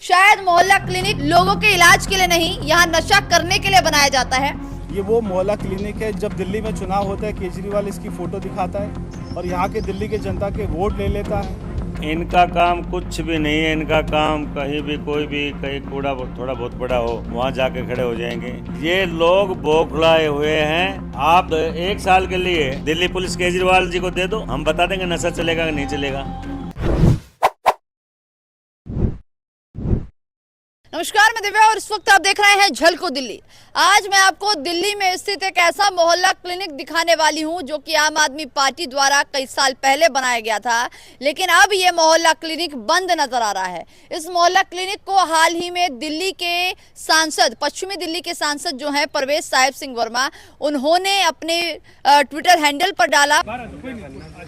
शायद मोहल्ला क्लिनिक लोगों के इलाज के लिए नहीं, यहाँ नशा करने के लिए बनाया जाता है। ये वो मोहल्ला क्लिनिक है, जब दिल्ली में चुनाव होता है केजरीवाल इसकी फोटो दिखाता है और यहाँ के दिल्ली के जनता के वोट ले लेता है। इनका काम कुछ भी नहीं है। इनका काम कहीं भी कोई भी कहीं कूड़ा थोड़ा बहुत बड़ा हो वहाँ जाके खड़े हो जाएंगे। ये लोग बौखलाए हुए हैं। आप 1 साल के लिए दिल्ली पुलिस केजरीवाल जी को दे दो, हम बता देंगे नशा चलेगा कि नहीं चलेगा। नमस्कार, मैं दिव्या और इस वक्त आप देख रहे हैं झलको दिल्ली। आज मैं आपको दिल्ली में स्थित एक ऐसा मोहल्ला क्लिनिक दिखाने वाली हूं जो कि आम आदमी पार्टी द्वारा कई साल पहले बनाया गया था, लेकिन अब ये मोहल्ला क्लिनिक बंद नजर आ रहा है। इस मोहल्ला क्लिनिक को हाल ही में दिल्ली के सांसद, पश्चिमी दिल्ली के सांसद जो हैं परवेज साहिब सिंह वर्मा, उन्होंने अपने ट्विटर हैंडल पर डाला।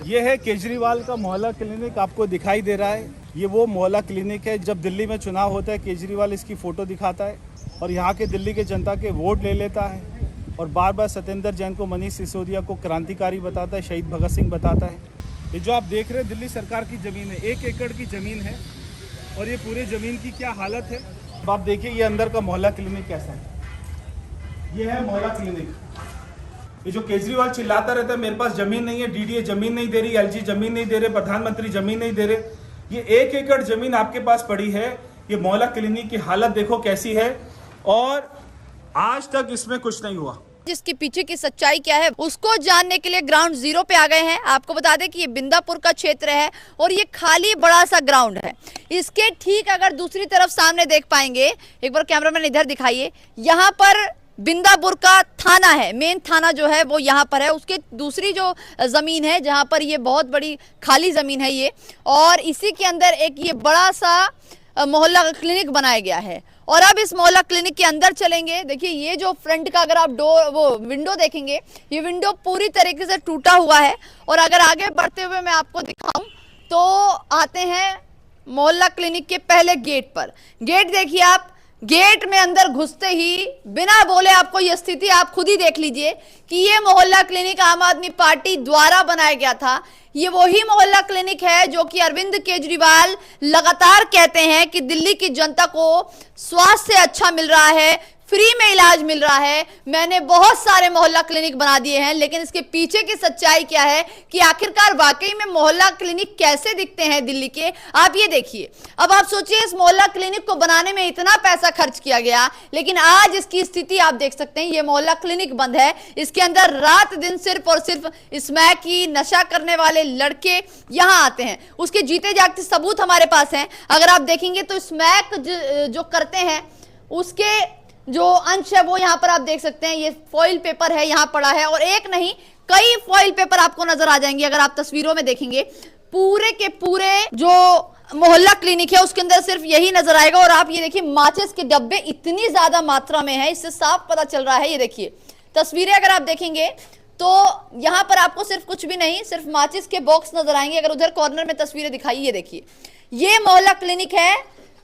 ये है केजरीवाल का मोहल्ला क्लिनिक, आपको दिखाई दे रहा है। ये वो मोहल्ला क्लिनिक है, जब दिल्ली में चुनाव होता है केजरीवाल इसकी फ़ोटो दिखाता है और यहाँ के दिल्ली के जनता के वोट ले लेता है और बार बार सत्येंद्र जैन को, मनीष सिसोदिया को क्रांतिकारी बताता है, शहीद भगत सिंह बताता है। ये जो आप देख रहे हैं दिल्ली सरकार की ज़मीन है, 1 एकड़ की ज़मीन है और ये पूरे ज़मीन की क्या हालत है। अब आप देखिए ये अंदर का मोहल्ला क्लिनिक कैसा है। ये है मोहल्ला क्लिनिक। ये जो केजरीवाल चिल्लाता रहता है मेरे पास ज़मीन नहीं है, डीडीए ज़मीन नहीं दे रही, एलजी ज़मीन नहीं दे रहे, प्रधानमंत्री ज़मीन नहीं दे रहे, ये 1 एकड़ जमीन आपके पास पड़ी है। ये मोहल्ला क्लिनिक की हालत देखो कैसी है और आज तक इसमें कुछ नहीं हुआ। जिसके पीछे की सच्चाई क्या है उसको जानने के लिए ग्राउंड जीरो पे आ गए हैं। आपको बता दें कि ये बिंदापुर का क्षेत्र है और ये खाली बड़ा सा ग्राउंड है। इसके ठीक अगर दूसरी तरफ सामने देख पाएंगे, एक बार कैमरामैन इधर दिखाइए, यहाँ पर बिंदापुर का थाना है, मेन थाना जो है वो यहाँ पर है। उसके दूसरी जो जमीन है जहाँ पर ये बहुत बड़ी खाली जमीन है ये, और इसी के अंदर एक ये बड़ा सा मोहल्ला क्लिनिक बनाया गया है। और अब इस मोहल्ला क्लिनिक के अंदर चलेंगे। देखिए ये जो फ्रंट का अगर आप वो विंडो देखेंगे, ये विंडो पूरी तरीके से टूटा हुआ है। और अगर आगे बढ़ते हुए मैं आपको दिखाऊं तो आते हैं मोहल्ला क्लिनिक के पहले गेट पर। गेट देखिए आप, गेट में अंदर घुसते ही बिना बोले आपको यह स्थिति आप खुद ही देख लीजिए कि ये मोहल्ला क्लिनिक आम आदमी पार्टी द्वारा बनाया गया था। ये वही मोहल्ला क्लिनिक है जो कि अरविंद केजरीवाल लगातार कहते हैं कि दिल्ली की जनता को स्वास्थ्य अच्छा मिल रहा है, फ्री में इलाज मिल रहा है। मैंने बहुत सारे मोहल्ला क्लिनिक बना दिए हैं, लेकिन इसके पीछे की सच्चाई क्या है कि आखिरकार वाकई में मोहल्ला क्लिनिक कैसे दिखते हैं दिल्ली के, आप ये देखिए। अब आप सोचिए इस मोहल्ला क्लिनिक को बनाने में इतना पैसा खर्च किया गया, लेकिन आज इसकी स्थिति आप देख सकते हैं। ये मोहल्ला क्लिनिक बंद है। इसके अंदर रात दिन सिर्फ और सिर्फ स्मैकी, नशा करने वाले लड़के यहाँ आते हैं। उसके जीते जागते सबूत हमारे पास हैं। अगर आप देखेंगे तो स्मैक जो करते हैं उसके जो अंश है वो यहाँ पर आप देख सकते हैं। ये फॉइल पेपर है यहाँ पड़ा है, और एक नहीं कई फॉइल पेपर आपको नजर आ जाएंगे अगर आप तस्वीरों में देखेंगे। पूरे के पूरे जो मोहल्ला क्लिनिक है उसके अंदर सिर्फ यही नजर आएगा। और आप ये देखिए माचिस के डब्बे इतनी ज्यादा मात्रा में है, इससे साफ पता चल रहा है। ये देखिए तस्वीरें अगर आप देखेंगे तो यहाँ पर आपको सिर्फ कुछ भी नहीं, सिर्फ माचिस के बॉक्स नजर आएंगे। अगर उधर कॉर्नर में तस्वीरें दिखाई, ये देखिए ये मोहल्ला क्लिनिक है।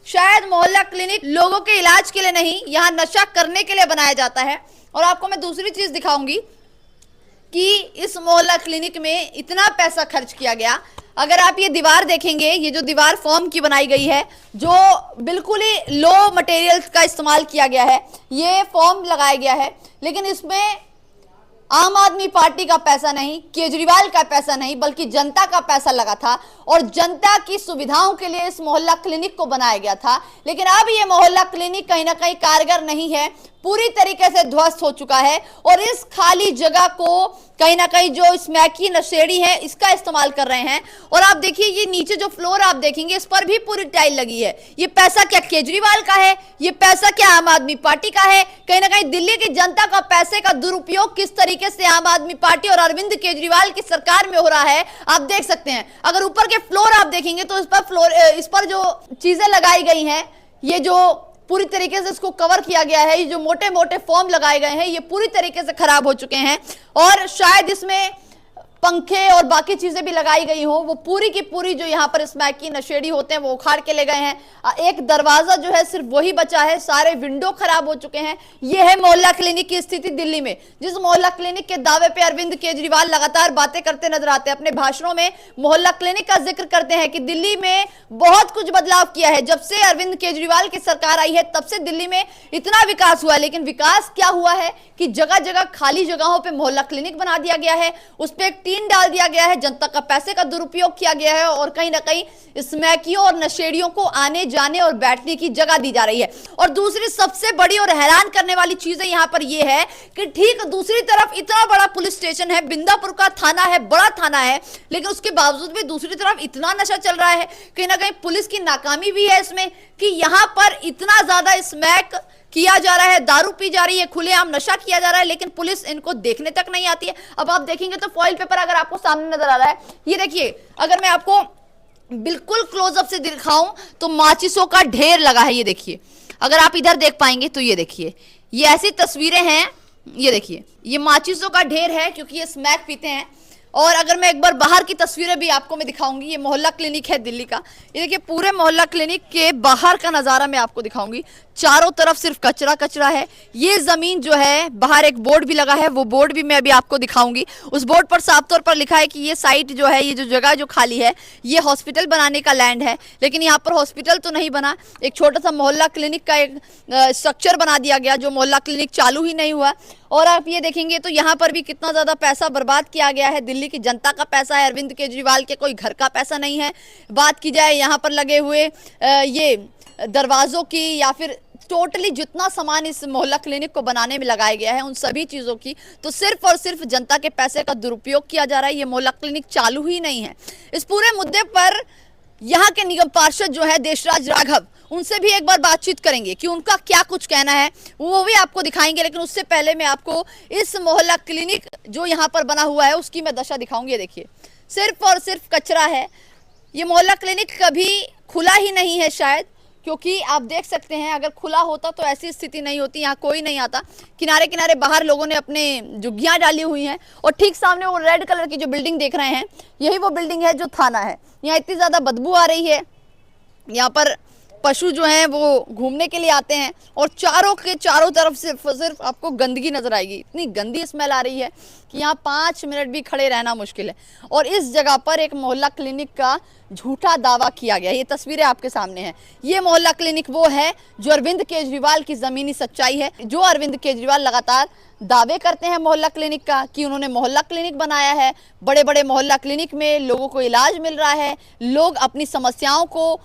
शायद मोहल्ला क्लिनिक लोगों के इलाज के लिए नहीं, यहाँ नशा करने के लिए बनाया जाता है। और आपको मैं दूसरी चीज दिखाऊंगी कि इस मोहल्ला क्लिनिक में इतना पैसा खर्च किया गया। अगर आप ये दीवार देखेंगे, ये जो दीवार फोम की बनाई गई है, जो बिल्कुल ही लो मटेरियल का इस्तेमाल किया गया है, ये फोम लगाया गया है, लेकिन इसमें आम आदमी पार्टी का पैसा नहीं, केजरीवाल का पैसा नहीं, बल्कि जनता का पैसा लगा था और जनता की सुविधाओं के लिए इस मोहल्ला क्लिनिक को बनाया गया था। लेकिन अब ये मोहल्ला क्लिनिक कहीं ना कहीं कारगर नहीं है, पूरी तरीके से ध्वस्त हो चुका है। और इस खाली जगह को कहीं ना कहीं जो स्मैकी नशेड़ी है इसका इस्तेमाल कर रहे हैं। और आप देखिए ये नीचे जो फ्लोर आप देखेंगे इस पर भी पूरी टाइल लगी है। ये पैसा क्या केजरीवाल का है? ये पैसा क्या आम आदमी पार्टी का है? कहीं ना कहीं दिल्ली की जनता का पैसे का दुरुपयोग किस तरीके से आम आदमी पार्टी और अरविंद केजरीवाल की सरकार में हो रहा है आप देख सकते हैं। अगर ऊपर के फ्लोर आप देखेंगे तो इस पर जो चीजें लगाई गई हैं, ये जो पूरी तरीके से इसको कवर किया गया है, ये जो मोटे मोटे फॉर्म लगाए गए हैं ये पूरी तरीके से खराब हो चुके हैं। और शायद इसमें पंखे और बाकी चीजें भी लगाई गई हो, वो पूरी की पूरी जो यहाँ पर स्मैक की नशेड़ी होते हैं वो उखाड़ के ले गए हैं। एक दरवाजा जो है सिर्फ वही बचा है, सारे विंडो खराब हो चुके हैं। ये है मोहल्ला क्लिनिक की स्थिति दिल्ली में, जिस मोहल्ला क्लिनिक के दावे पे अरविंद केजरीवाल लगातार बातें करते नजर आते हैं। अपने भाषणों में मोहल्ला क्लिनिक का जिक्र करते हैं कि दिल्ली में बहुत कुछ बदलाव किया है। जब से अरविंद केजरीवाल की सरकार आई है तब से दिल्ली में इतना विकास हुआ है, लेकिन विकास क्या हुआ है कि जगह जगह खाली जगहों पे मोहल्ला क्लिनिक बना दिया गया है, उस पे एक टीन डाल दिया गया है, जनता का पैसे का दुरुपयोग किया गया है और कहीं ना कहीं स्मैकियों और नशेड़ियों को आने जाने और बैठने की जगह दी जा रही है। और दूसरी सबसे बड़ी और हैरान करने वाली चीज यहां पर यह है कि ठीक दूसरी तरफ इतना बड़ा पुलिस स्टेशन है, बिंदापुर का थाना है, बड़ा थाना है, लेकिन उसके बावजूद भी दूसरी तरफ इतना नशा चल रहा है। कहीं ना कहीं पुलिस की नाकामी भी है इसमें कि यहां पर इतना ज्यादा स्मैक किया जा रहा है, दारू पी जा रही है, खुलेआम नशा किया जा रहा है, लेकिन पुलिस इनको देखने तक नहीं आती है। अब आप देखेंगे तो फॉइल पेपर अगर आपको सामने नजर आ रहा है, ये देखिए, अगर मैं आपको बिल्कुल क्लोजअप से दिखाऊं तो माचिसों का ढेर लगा है। ये देखिए, अगर आप इधर देख पाएंगे तो ये देखिए, ये ऐसी तस्वीरें हैं, ये देखिए, ये माचिसों का ढेर है क्योंकि ये स्मैक पीते हैं। और अगर मैं एक बार बाहर की तस्वीरें भी आपको मैं दिखाऊंगी, ये मोहल्ला क्लिनिक है दिल्ली का, ये देखिए पूरे मोहल्ला क्लिनिक के बाहर का नजारा मैं आपको दिखाऊंगी। चारों तरफ सिर्फ कचरा कचरा है। ये जमीन जो है, बाहर एक बोर्ड भी लगा है, वो बोर्ड भी मैं अभी आपको दिखाऊंगी। उस बोर्ड पर साफ तौर पर लिखा है कि ये साइट जो है, ये जो जगह जो खाली है, ये हॉस्पिटल बनाने का लैंड है, लेकिन यहाँ पर हॉस्पिटल तो नहीं बना, एक छोटा सा मोहल्ला क्लिनिक का एक स्ट्रक्चर बना दिया गया, जो मोहल्ला क्लिनिक चालू ही नहीं हुआ। और आप ये देखेंगे तो यहाँ पर भी कितना ज्यादा पैसा बर्बाद किया गया है, दिल्ली की जनता का पैसा है, अरविंद केजरीवाल के कोई घर का पैसा नहीं है। बात की जाए यहाँ पर लगे हुए ये दरवाजों की या फिर टोटली जितना सामान इस मोहल्ला क्लिनिक को बनाने में लगाया गया है, उन सभी चीजों की तो सिर्फ और सिर्फ जनता के पैसे का दुरुपयोग किया जा रहा है। ये मोहल्ला क्लिनिक चालू ही नहीं है। इस पूरे मुद्दे पर यहाँ के निगम पार्षद जो है देशराज राघव, उनसे भी एक बार बातचीत करेंगे कि उनका क्या कुछ कहना है, वो भी आपको दिखाएंगे। लेकिन उससे पहले मैं आपको इस मोहल्ला क्लिनिक जो यहाँ पर बना हुआ है उसकी मैं दशा दिखाऊंगी। ये देखिए, सिर्फ और सिर्फ कचरा है। ये मोहल्ला क्लिनिक कभी खुला ही नहीं है शायद, क्योंकि आप देख सकते हैं अगर खुला होता तो ऐसी स्थिति नहीं होती, यहाँ कोई नहीं आता। किनारे किनारे बाहर लोगों ने अपने झुग्गियां डाली हुई हैं और ठीक सामने वो रेड कलर की जो बिल्डिंग देख रहे हैं, यही वो बिल्डिंग है जो थाना है। यहाँ इतनी ज्यादा बदबू आ रही है, यहाँ पर पशु जो हैं वो घूमने के लिए आते हैं और चारों के चारों तरफ सिर्फ आपको गंदगी नजर आएगी। इतनी गंदी स्मेल आ रही है कि यहाँ 5 मिनट भी खड़े रहना मुश्किल है। और इस जगह पर एक मोहल्ला क्लिनिक का झूठा दावा किया गया। ये तस्वीरें आपके सामने हैं। ये मोहल्ला क्लिनिक वो है जो अरविंद केजरीवाल की जमीनी सच्चाई है, जो अरविंद केजरीवाल लगातार दावे करते हैं मोहल्ला क्लिनिक का कि उन्होंने मोहल्ला क्लिनिक बनाया है। बड़े बड़े मोहल्ला क्लिनिक में लोगों को इलाज मिल रहा है, लोग अपनी समस्याओं को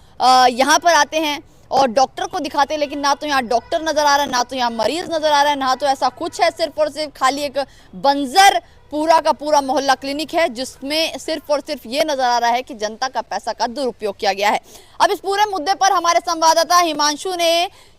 यहाँ पर आते हैं और डॉक्टर को दिखाते हैं, लेकिन ना तो यहाँ डॉक्टर नजर आ रहा है, ना तो यहाँ मरीज नजर आ रहा है, ना तो ऐसा कुछ है। सिर्फ और सिर्फ खाली एक बंजर पूरा का पूरा मोहल्ला क्लिनिक है जिसमें सिर्फ और सिर्फ ये नजर आ रहा है कि जनता का पैसा का दुरुपयोग किया गया है। अब इस पूरे मुद्दे पर हमारे संवाददाता हिमांशु ने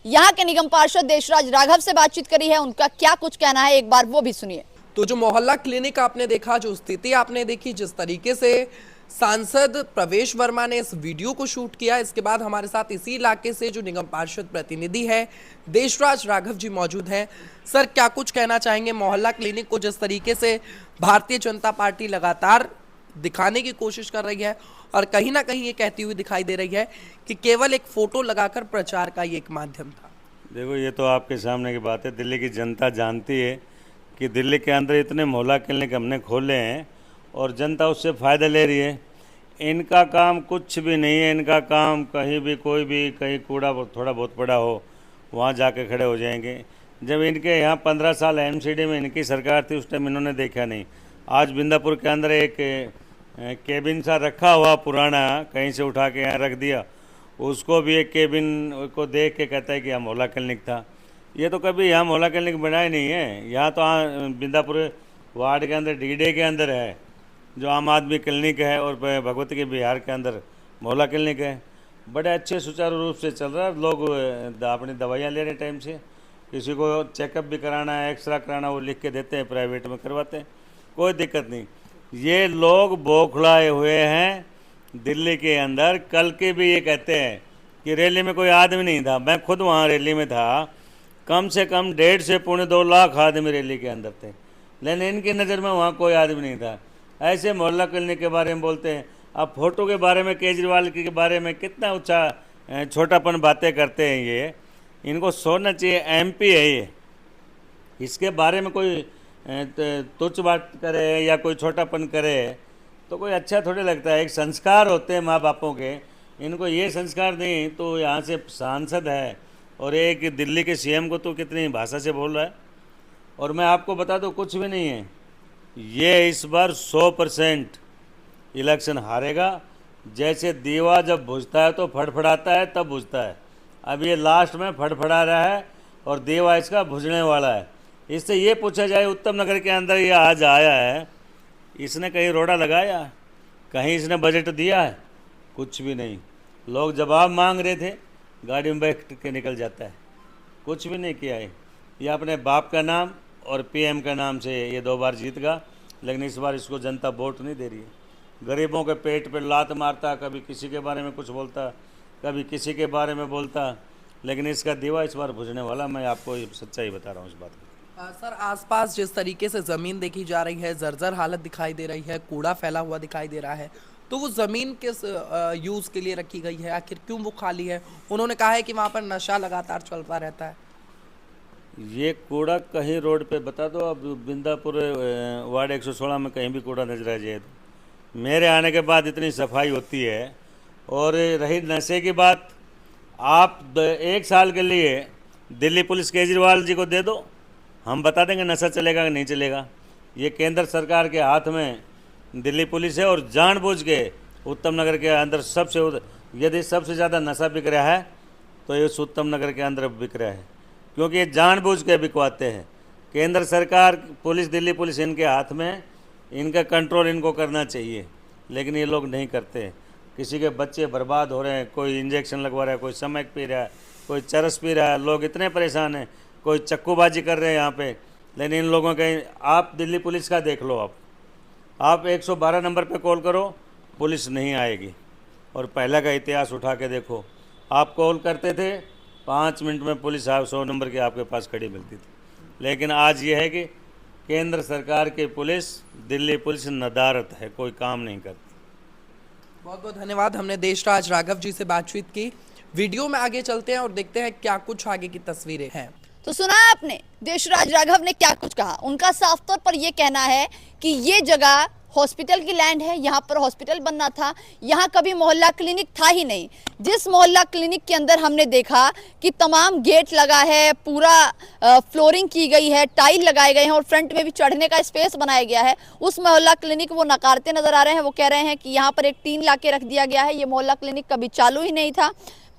यहाँ के निगम पार्षद देशराज राघव से बातचीत करी है, उनका क्या कुछ कहना है एक बार वो भी सुनिए। तो जो मोहल्ला क्लिनिक आपने देखा, जो स्थिति आपने देखी, जिस तरीके से सांसद प्रवेश वर्मा ने इस वीडियो को शूट किया, इसके बाद हमारे साथ इसी इलाके से जो निगम पार्षद प्रतिनिधि है देशराज राघव जी मौजूद हैं। सर, क्या कुछ कहना चाहेंगे मोहल्ला क्लिनिक को जिस तरीके से भारतीय जनता पार्टी लगातार दिखाने की कोशिश कर रही है और कहीं ना कहीं ये कहती हुई दिखाई दे रही है कि केवल एक फोटो लगाकर प्रचार का ये एक माध्यम था। देखो, ये तो आपके सामने की बात है। दिल्ली की जनता जानती है कि दिल्ली के अंदर इतने मोहल्ला क्लिनिक हमने खोले हैं और जनता उससे फ़ायदा ले रही है। इनका काम कुछ भी नहीं है। इनका काम कहीं भी कोई भी कहीं कूड़ा थोड़ा बहुत पड़ा हो वहाँ जाके खड़े हो जाएंगे। जब इनके यहाँ 15 साल एमसीडी में इनकी सरकार थी उस टाइम इन्होंने देखा नहीं। आज बिंदापुर के अंदर एक केबिन सा रखा हुआ पुराना, कहीं से उठा के यहाँ रख दिया, उसको भी एक केबिन को देख के कहता है कि यहाँ मोहल्ला क्लिनिक था। ये तो कभी यहाँ मोहल्ला क्लिनिक बनाया नहीं है। यहाँ तो बिंदापुर वार्ड के अंदर डीडे के अंदर है जो आम आदमी क्लिनिक है और भगवती के बिहार के अंदर मोहल्ला क्लिनिक है। बड़े अच्छे सुचारू रूप से चल रहा है। लोग अपनी दवाइयाँ ले रहे टाइम से, किसी को चेकअप भी कराना है, एक्सरा कराना, वो लिख के देते हैं, प्राइवेट में करवाते हैं, कोई दिक्कत नहीं। ये लोग बौखलाए हुए हैं दिल्ली के अंदर। कल के भी ये कहते हैं कि रैली में कोई आदमी नहीं था। मैं खुद वहाँ रैली में था, कम से कम 1.5 से 2.25 लाख आदमी रैली के अंदर थे, लेकिन इनकी नज़र में वहाँ कोई आदमी नहीं था। ऐसे मोहल्ला क्लिनिक के बारे में बोलते हैं। अब फोटो के बारे में, केजरीवाल के बारे में कितना ऊंचा छोटापन बातें करते हैं ये। इनको सोचना चाहिए MP है ये, इसके बारे में कोई तुच्छ बात करे या कोई छोटापन करे तो कोई अच्छा थोड़ी लगता है। एक संस्कार होते हैं माँ बापों के, इनको ये संस्कार नहीं। तो यहाँ से सांसद है और एक दिल्ली के CM को तो कितनी भाषा से बोल रहा है। और मैं आपको बता दूँ कुछ भी नहीं है, ये इस बार 100% इलेक्शन हारेगा। जैसे दीवा जब बुझता है तो फड़फड़ाता है, तब बुझता है। अब ये लास्ट में फड़फड़ा रहा है और दीवा इसका बुझने वाला है। इससे ये पूछा जाए उत्तम नगर के अंदर ये आज आया है, इसने कहीं रोड़ा लगाया, कहीं इसने बजट दिया है? कुछ भी नहीं। लोग जवाब मांग रहे थे, गाड़ी में बैठ के निकल जाता है। कुछ भी नहीं किया है। ये अपने बाप का नाम और PM का नाम से ये 2 बार जीत गया, लेकिन इस बार इसको जनता वोट नहीं दे रही है। गरीबों के पेट पे लात मारता, कभी किसी के बारे में कुछ बोलता, कभी किसी के बारे में बोलता, लेकिन इसका दीवा इस बार बुझने वाला। मैं आपको ये सच्चाई बता रहा हूँ इस बात की। सर, आसपास जिस तरीके से ज़मीन देखी जा रही है, जर्जर हालत दिखाई दे रही है, कूड़ा फैला हुआ दिखाई दे रहा है, तो वो ज़मीन किस यूज़ के लिए रखी गई है? आखिर क्यों वो खाली है? उन्होंने कहा है कि वहाँ पर नशा लगातार चलता रहता है। ये कूड़ा कहीं रोड पे बता दो। अब बिंदापुर वार्ड 116 में कहीं भी कूड़ा नजर आ जाए तो मेरे आने के बाद इतनी सफाई होती है। और रही नशे की बात, आप 1 साल के लिए दिल्ली पुलिस केजरीवाल जी को दे दो, हम बता देंगे नशा चलेगा कि नहीं चलेगा। ये केंद्र सरकार के हाथ में दिल्ली पुलिस है और जानबूझ के उत्तम नगर के अंदर यदि सबसे ज़्यादा नशा बिक रहा है तो ये उत्तम नगर के अंदर बिक रहा है, क्योंकि ये जानबूझ के बिकवाते हैं। केंद्र सरकार, पुलिस, दिल्ली पुलिस इनके हाथ में, इनका कंट्रोल इनको करना चाहिए, लेकिन ये लोग नहीं करते। किसी के बच्चे बर्बाद हो रहे हैं, कोई इंजेक्शन लगवा रहा है, कोई समक पी रहा है, कोई चरस पी रहा है। लोग इतने परेशान हैं, कोई चक्कूबाजी कर रहे हैं यहाँ पे। लेकिन इन लोगों के, आप दिल्ली पुलिस का देख लो, आप 112 नंबर पे कॉल करो, पुलिस नहीं आएगी। और पहले का इतिहास उठा के देखो, आप कॉल करते थे 5 मिनट में पुलिस 100 नंबर की आपके पास खड़ी मिलती थी। लेकिन आज ये है कि केंद्र सरकार की पुलिस, दिल्ली पुलिस नदारत है, कोई काम नहीं करती। बहुत बहुत धन्यवाद। हमने देशराज राघव जी से बातचीत की। वीडियो में आगे चलते हैं और देखते हैं क्या कुछ आगे की तस्वीरें हैं। तो सुना आपने देशराज राघव ने क्या कुछ कहा। उनका साफ तौर पर यह कहना है कि ये जगह हॉस्पिटल की लैंड है, यहाँ पर हॉस्पिटल बनना था, यहाँ कभी मोहल्ला क्लिनिक था ही नहीं। जिस मोहल्ला क्लिनिक के अंदर हमने देखा कि तमाम गेट लगा है, पूरा फ्लोरिंग की गई है, टाइल लगाए गए हैं और फ्रंट में भी चढ़ने का स्पेस बनाया गया है, उस मोहल्ला क्लिनिक वो नकारते नजर आ रहे हैं। वो कह रहे हैं कि यहाँ पर एक टीन ला के रख दिया गया है, ये मोहल्ला क्लिनिक कभी चालू ही नहीं था।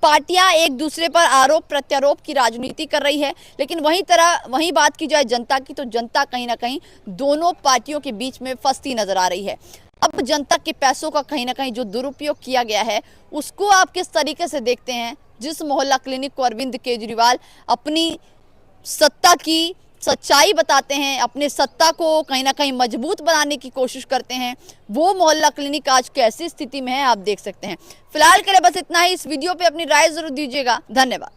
पार्टियां एक दूसरे पर आरोप प्रत्यारोप की राजनीति कर रही है, लेकिन वहीं बात की जाए जनता की, तो जनता कहीं ना कहीं दोनों पार्टियों के बीच में फंसती नजर आ रही है। अब जनता के पैसों का कहीं ना कहीं जो दुरुपयोग किया गया है, उसको आप किस तरीके से देखते हैं? जिस मोहल्ला क्लिनिक को अरविंद केजरीवाल अपनी सत्ता की सच्चाई बताते हैं, अपने सत्ता को कहीं ना कहीं मजबूत बनाने की कोशिश करते हैं, वो मोहल्ला क्लिनिक आज कैसी स्थिति में है आप देख सकते हैं। फिलहाल के लिए बस इतना ही। इस वीडियो पे अपनी राय जरूर दीजिएगा। धन्यवाद।